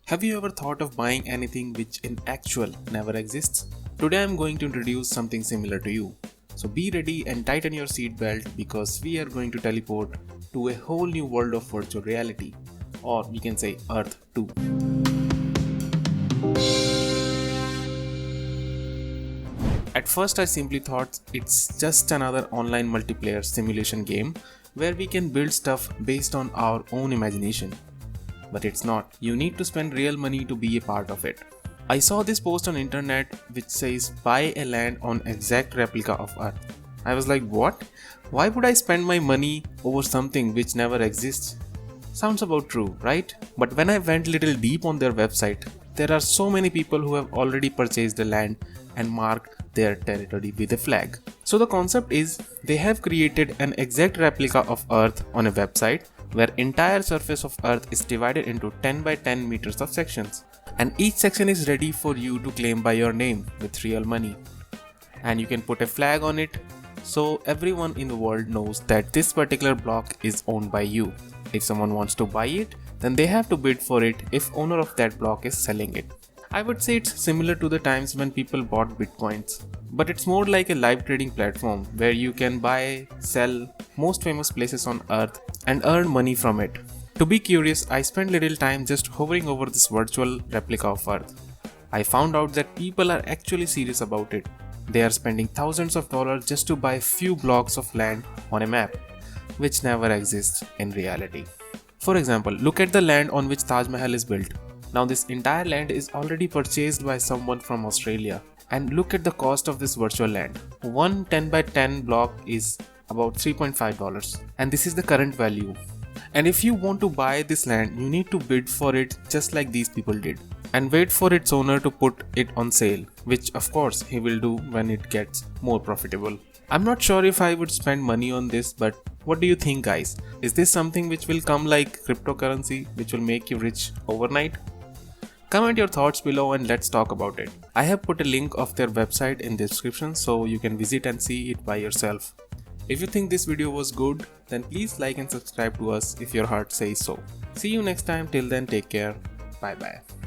Have you ever thought of buying anything which in actual never exists? Today I am going to introduce something similar to you. So be ready and tighten your seatbelt because we are going to teleport to a whole new world of virtual reality, or we can say Earth 2. At first I simply thought it's just another online multiplayer simulation game where we can build stuff based on our own imagination. But it's not. You need to spend real money to be a part of it. I saw this post on internet which says buy a land on exact replica of Earth. I was like, what? Why would I spend my money over something which never exists? Sounds about true, right? But when I went little deep on their website, there are so many people who have already purchased the land and marked their territory with a flag. So the concept is they have created an exact replica of Earth on a website where entire surface of Earth is divided into 10 by 10 meters of sections. And each section is ready for you to claim by your name with real money. And you can put a flag on it so everyone in the world knows that this particular block is owned by you. If someone wants to buy it, then they have to bid for it if owner of that block is selling it. I would say it's similar to the times when people bought bitcoins, but it's more like a live trading platform where you can buy, sell most famous places on Earth and earn money from it. To be curious, I spent little time just hovering over this virtual replica of Earth. I found out that people are actually serious about it. They are spending thousands of dollars just to buy few blocks of land on a map, which never exists in reality. For example, look at the land on which Taj Mahal is built. Now this entire land is already purchased by someone from Australia. And look at the cost of this virtual land. One 10 by 10 block is about $3.5 and this is the current value. And if you want to buy this land, you need to bid for it just like these people did and wait for its owner to put it on sale, which of course he will do when it gets more profitable. I'm not sure if I would spend money on this, but what do you think, guys? Is this something which will come like cryptocurrency, which will make you rich overnight? Comment your thoughts below and let's talk about it. I have put a link of their website in the description so you can visit and see it by yourself. If you think this video was good, then please like and subscribe to us if your heart says so. See you next time. Till then, take care. Bye bye.